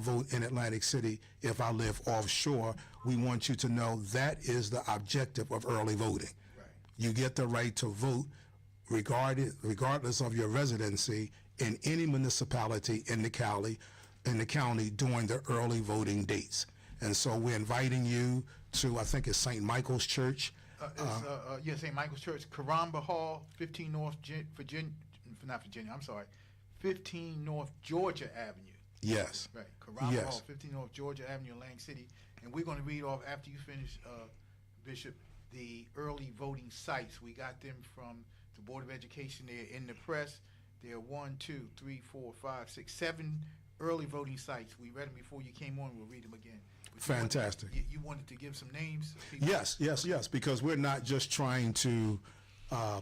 vote in Atlantic City if I live offshore. We want you to know that is the objective of early voting. Right. You get the right to vote regardless of your residency in any municipality in the county during the early voting dates. And so we're inviting you to, I think it's St. Michael's Church. St. Michael's Church, Karamba Hall, 15 North 15 North Georgia Avenue. Yes. Right, Karamba Yes. Hall, 15 North Georgia Avenue, Atlantic City. And we're going to read off, after you finish, Bishop, the early voting sites. We got them from the Board of Education. They're in the press. There are 1, 2, 3, 4, 5, 6, 7 early voting sites. We read them before you came on. We'll read them again. Fantastic. You wanted to give some names? Yes, because we're not just trying to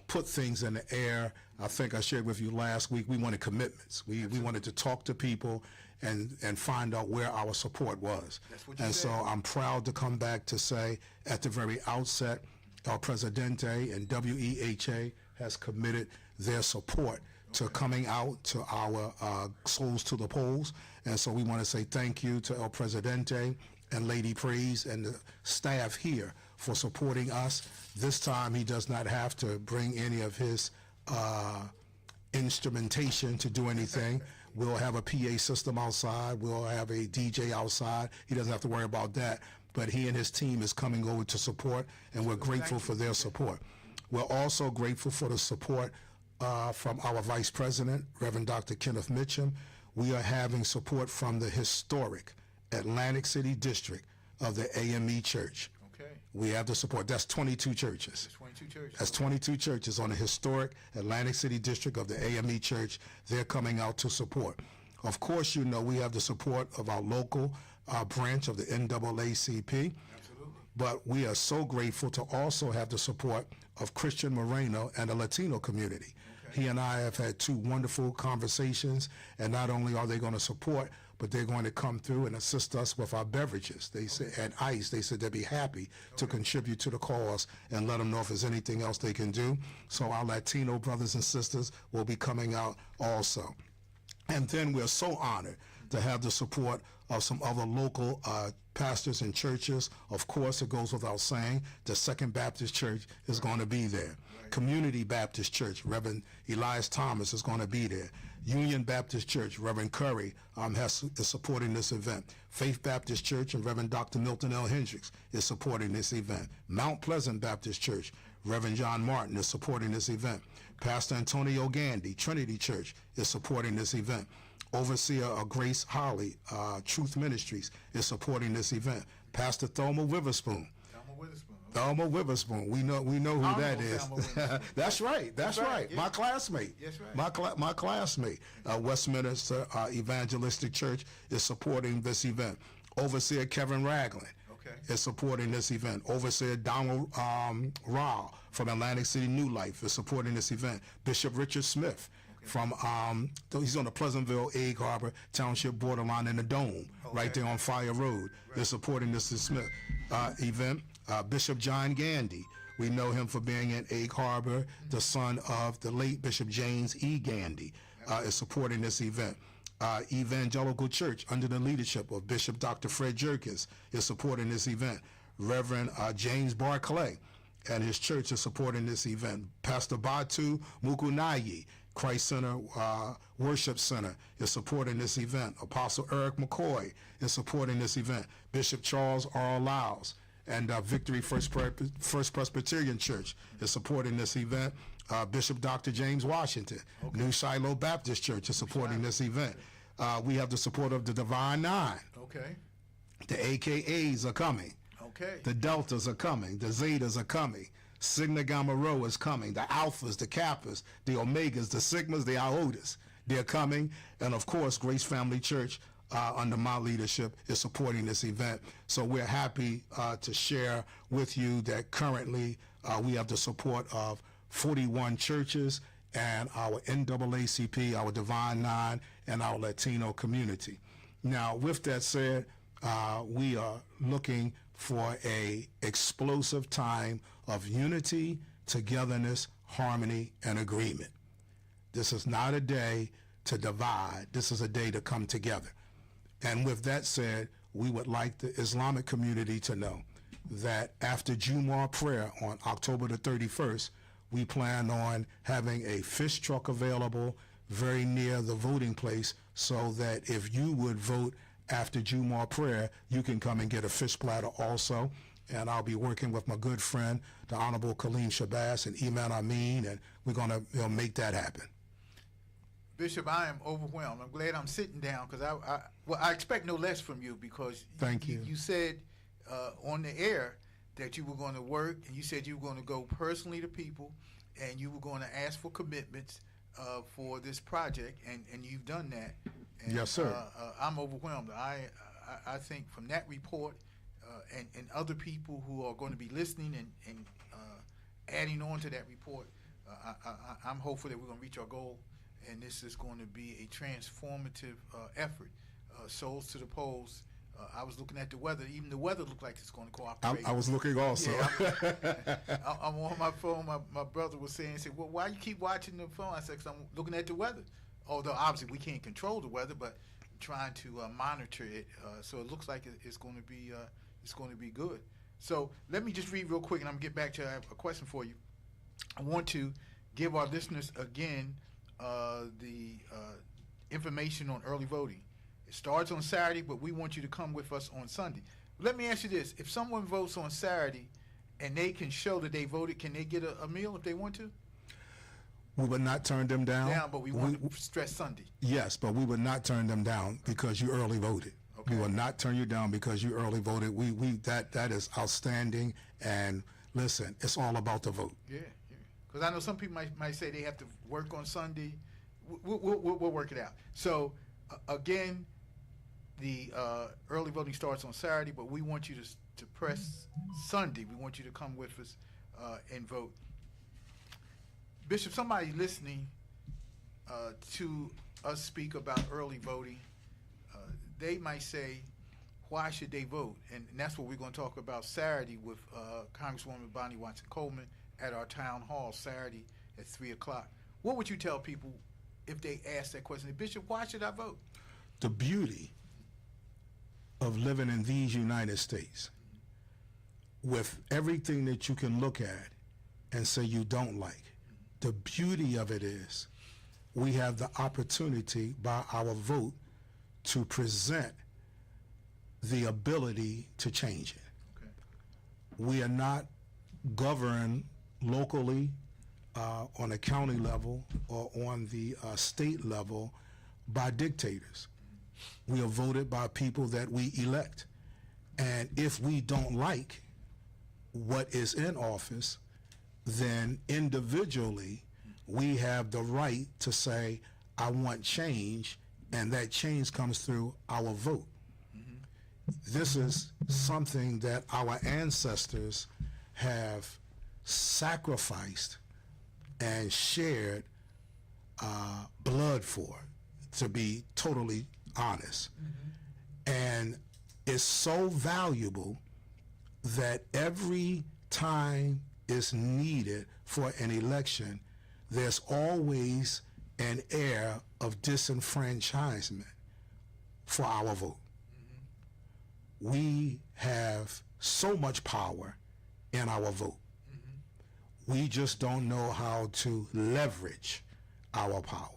put things in the air. I think I shared with you last week, we wanted commitments. We wanted to talk to people and find out where our support was. That's what you and said. So I'm proud to come back to say at the very outset, El Presidente and WEHA has committed their support to coming out to our Souls to the Polls. And so we want to say thank you to El Presidente and Lady Praise and the staff here for supporting us. This time he does not have to bring any of his instrumentation to do anything. We'll have a PA system outside. We'll have a DJ outside. He doesn't have to worry about that. But he and his team is coming over to support, and we're grateful for their support. We're also grateful for the support from our Vice President, Reverend Dr. Kenneth Mitchum. We are having support from the historic Atlantic City District of the AME Church. Okay. We have the support. That's 22 churches. That's 22 churches. That's 22 churches on the historic Atlantic City District of the AME Church. They're coming out to support. Of course, you know, we have the support of our local branch of the NAACP. Absolutely. But we are so grateful to also have the support of Christian Moreno and the Latino community. Okay. He and I have had 2 wonderful conversations, and not only are they going to support, but they're going to come through and assist us with our beverages. They said, and ice, they said they'd be happy to contribute to the cause and let them know if there's anything else they can do. So our Latino brothers and sisters will be coming out also. And then we're so honored to have the support of some other local pastors and churches. Of course, it goes without saying, the Second Baptist Church is going to be there. Right. Community Baptist Church, Reverend Elias Thomas is going to be there. Union Baptist Church, Reverend Curry is supporting this event. Faith Baptist Church and Reverend Dr. Milton L. Hendricks is supporting this event. Mount Pleasant Baptist Church, Reverend John Martin is supporting this event. Pastor Antonio Gandy, Trinity Church, is supporting this event. Overseer Grace Holly, Truth Ministries, is supporting this event. Pastor Thelma Witherspoon. Thelma Witherspoon. We know who that is. That's right. That's right. Yeah. My classmate. That's right. My classmate. Westminster Evangelistic Church is supporting this event. Overseer Kevin Ragland is supporting this event. Overseer Donald Rao from Atlantic City New Life is supporting this event. Bishop Richard Smith from, he's on the Pleasantville, Egg Harbor Township borderline in the Dome, right there on Fire Road. They're supporting this Smith event. Bishop John Gandy, we know him for being in Egg Harbor, the son of the late Bishop James E. Gandy, is supporting this event. Evangelical Church, under the leadership of Bishop Dr. Fred Jerkins, is supporting this event. Reverend James Barclay and his church is supporting this event. Pastor Batu Mukunayi, Christ Center Worship Center, is supporting this event. Apostle Eric McCoy is supporting this event. Bishop Charles R. Lyles and Victory First Presbyterian Church is supporting this event. Bishop Dr. James Washington, New Shiloh Baptist Church, is supporting this event. We have the support of the Divine Nine. The AKAs are coming. The Deltas are coming. The Zetas are coming. Sigma Gamma Rho is coming. The Alphas, the Kappas, the Omegas, the Sigmas, the Iotas, they're coming. And of course, Grace Family Church, under my leadership, is supporting this event. So we're happy to share with you that currently we have the support of 41 churches and our NAACP, our Divine Nine, and our Latino community. Now, with that said, we are looking for a explosive time of unity, togetherness, harmony, and agreement. This is not a day to divide. This is a day to come together. And with that said, we would like the Islamic community to know that after Jumu'ah prayer on October the 31st, we plan on having a fish truck available very near the voting place, so that if you would vote after Jumu'ah prayer, you can come and get a fish platter also. And I'll be working with my good friend, the Honorable Kaleem Shabazz and Iman Amin, and we're going to make that happen. Bishop, I am overwhelmed. I'm glad I'm sitting down, because I expect no less from you, because Thank you. You said on the air that you were going to work, and you said you were going to go personally to people, and you were going to ask for commitments for this project, and you've done that. And, Yes, sir. I'm overwhelmed. I think from that report and other people who are going to be listening and adding on to that report, I'm hopeful that we're going to reach our goal, and this is going to be a transformative effort. Souls to the polls. I was looking at the weather. Even the weather looked like it's going to cooperate. I was looking also. Yeah, I'm on my phone. My brother was saying, well, why you keep watching the phone? I said, because I'm looking at the weather. Although obviously we can't control the weather, but trying to monitor it. So it looks like it's going to be good. So let me just read real quick, and I'm going to get back to a question for you. I want to give our listeners again the information on early voting. It starts on Saturday, but we want you to come with us on Sunday. Let me ask you this. If someone votes on Saturday and they can show that they voted, can they get a meal if they want to? We would not turn them down. But we want to stress Sunday. Yes, but we would not turn them down because you early voted. Okay. We will not turn you down because you early voted. That is outstanding. And listen, it's all about the vote. Yeah. Because I know some people might say they have to work on Sunday. We'll work it out. So again, the early voting starts on Saturday, but we want you to press Sunday. We want you to come with us and vote. Bishop, somebody listening to us speak about early voting, they might say, why should they vote? And that's what we're going to talk about Saturday with Congresswoman Bonnie Watson Coleman at our town hall Saturday at 3 o'clock. What would you tell people if they ask that question? Bishop, why should I vote? The beauty of living in these United States, with everything that you can look at and say you don't like, the beauty of it is we have the opportunity by our vote to present the ability to change it. Okay. We are not governed locally on a county level or on the state level by dictators. We are voted by people that we elect. And if we don't like what is in office, then individually we have the right to say, I want change, and that change comes through our vote. This is something that our ancestors have sacrificed and shared blood for, to be totally honest. And it's so valuable that every time it's needed for an election, there's always an air of disenfranchisement for our vote. We have so much power in our vote. We just don't know how to leverage our power.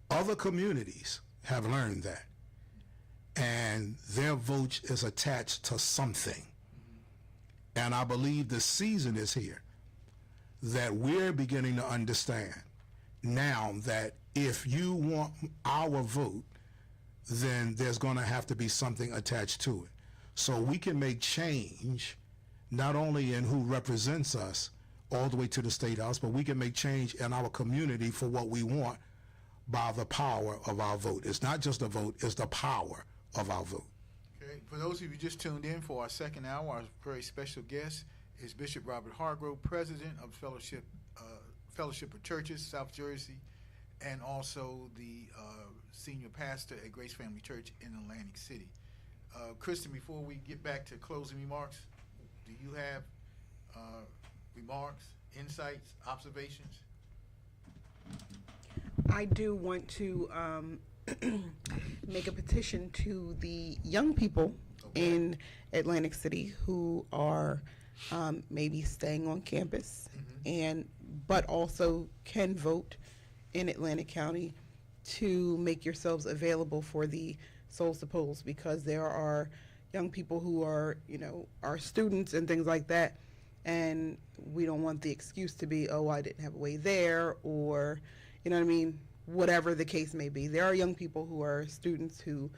Other communities have learned that, and their vote is attached to something. And I believe the season is here that we're beginning to understand now that if you want our vote, then there's going to have to be something attached to it. So we can make change not only in who represents us all the way to the State House, but we can make change in our community for what we want by the power of our vote. It's not just a vote, it's the power of our vote. Okay. For those of you just tuned in for our second hour, our very special guest is Bishop Robert Hargrove, President of Fellowship of Churches, South Jersey, and also the senior pastor at Grace Family Church in Atlantic City. Kristen, before we get back to closing remarks, do you have remarks, insights, observations? I do want to make a petition to the young people in Atlantic City who are maybe staying on campus but also can vote in Atlantic County to make yourselves available for the Souls to Polls, because there are young people who are, are students and things like that, and we don't want the excuse to be, oh, I didn't have a way there, or, whatever the case may be. There are young people who are students who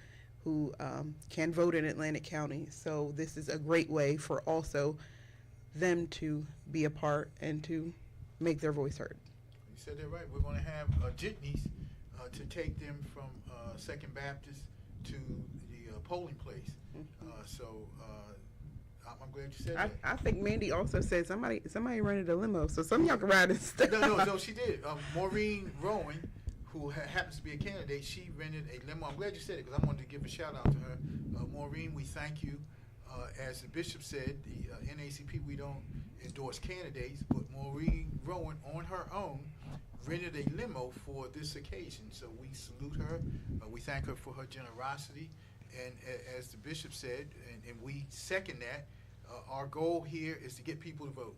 can vote in Atlantic County, so this is a great way for also them to be a part and to make their voice heard. You said that right. We're going to have jitneys to take them from Second Baptist to the polling place. I'm glad you said that. I think Mandy also said somebody rented a limo, so some of y'all can ride instead. No, she did. Maureen Rowan, who happens to be a candidate, she rented a limo. I'm glad you said it because I wanted to give a shout out to her. Maureen, we thank you. As the bishop said, the NACP, we don't endorse candidates, but Maureen Rowan, on her own, rented a limo for this occasion. So we salute her. We thank her for her generosity. And as the bishop said, and we second that, our goal here is to get people to vote.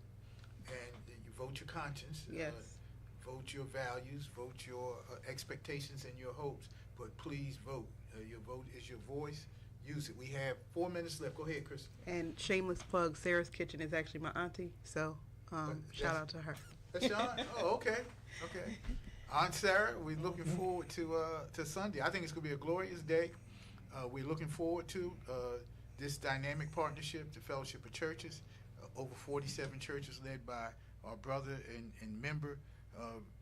And you vote your conscience. Yes. Vote your values, vote your expectations and your hopes, but please vote. Your vote is your voice. Use it. We have 4 minutes left. Go ahead, Chris. And shameless plug, Sarah's Kitchen is actually my auntie, so shout out to her. That's your aunt? Oh, okay. Aunt Sarah, we're looking forward to Sunday. I think it's going to be a glorious day. We're looking forward to this dynamic partnership, the Fellowship of Churches, over 47 churches led by our brother and member,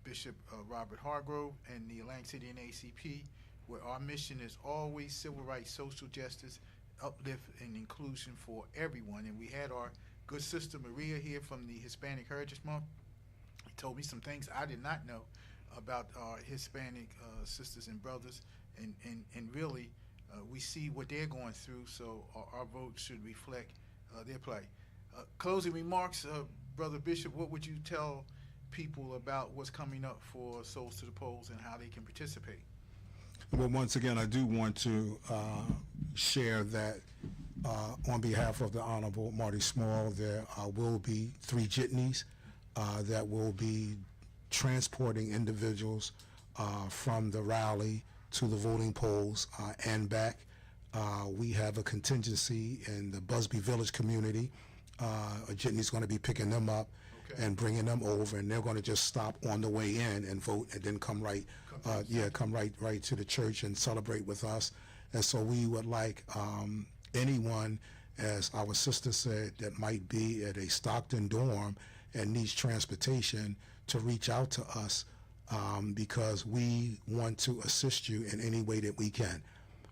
Bishop Robert Hargrove, and the Atlantic City NACP, where our mission is always civil rights, social justice, uplift, and inclusion for everyone. And we had our good sister Maria here from the Hispanic Heritage Month. He told me some things I did not know about our Hispanic sisters and brothers, and really we see what they're going through, so our vote should reflect their plight. Closing remarks, Brother Bishop, what would you tell people about what's coming up for Souls to the Polls and how they can participate? Well, once again, I do want to share that on behalf of the Honorable Marty Small, there will be 3 jitneys that will be transporting individuals from the rally to the voting polls and back. We have a contingency in the Busby Village community. A jitney's going to be picking them up and bringing them over, and they're going to just stop on the way in and vote, and then come right to the church and celebrate with us. And so we would like anyone, as our sister said, that might be at a Stockton dorm and needs transportation to reach out to us, because we want to assist you in any way that we can.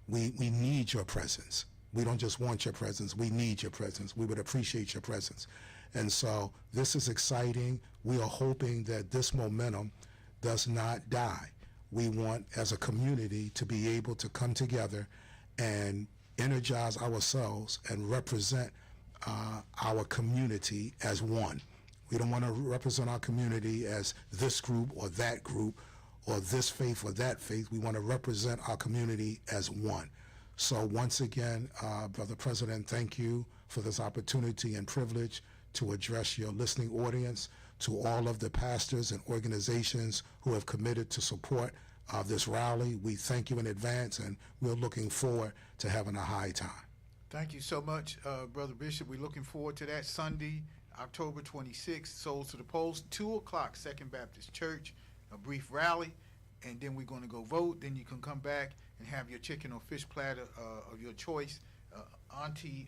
We need your presence. We don't just want your presence, we need your presence. We would appreciate your presence. And so this is exciting. We are hoping that this momentum does not die. We want, as a community, to be able to come together and energize ourselves and represent our community as one. We don't want to represent our community as this group or that group or this faith or that faith. We want to represent our community as one. So once again, Brother President, thank you for this opportunity and privilege to address your listening audience, to all of the pastors and organizations who have committed to support this rally. We thank you in advance, and we're looking forward to having a high time. Thank you so much, Brother Bishop. We're looking forward to that Sunday, October 26th, Souls to the Polls, 2 o'clock, Second Baptist Church, a brief rally, and then we're going to go vote. Then you can come back and have your chicken or fish platter of your choice. Auntie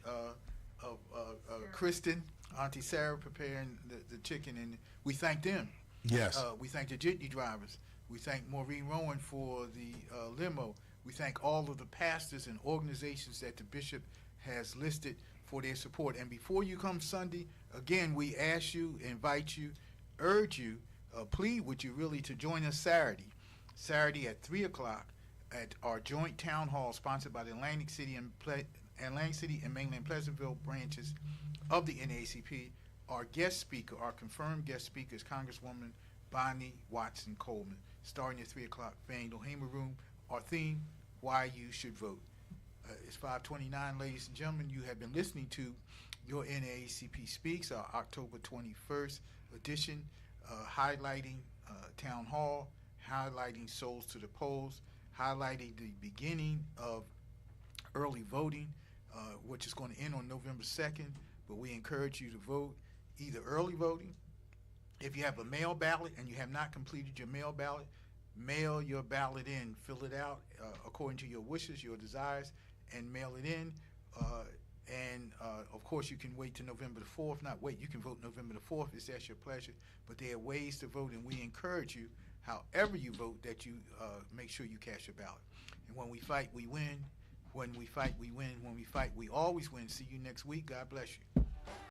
Kristen, Auntie Sarah preparing the chicken, and we thank them. Yes. We thank the jitney drivers. We thank Maureen Rowan for the limo. We thank all of the pastors and organizations that the bishop has listed for their support. And before you come Sunday, again, we ask you, invite you, urge you, plead with you really to join us Saturday at 3 o'clock at our joint town hall sponsored by the Atlantic City and Mainland Pleasantville branches of the NAACP. Our guest speaker, our confirmed guest speaker, is Congresswoman Bonnie Watson Coleman, starting at 3 o'clock, Van Lohema Room, our theme, why you should vote. It's 5:29, ladies and gentlemen. You have been listening to your NAACP Speaks, our October 21st edition, highlighting Town Hall, highlighting Souls to the Polls, highlighting the beginning of early voting, which is going to end on November 2nd. But we encourage you to vote, either early voting. If you have a mail ballot and you have not completed your mail ballot, mail your ballot in, fill it out according to your wishes, your desires, and mail it in. Of course, you can wait till November the 4th. Not wait, you can vote November the 4th if that's your pleasure. But there are ways to vote, and we encourage you, however you vote, that you make sure you cast your ballot. And when we fight, we win. When we fight, we win. When we fight, we always win. See you next week. God bless you.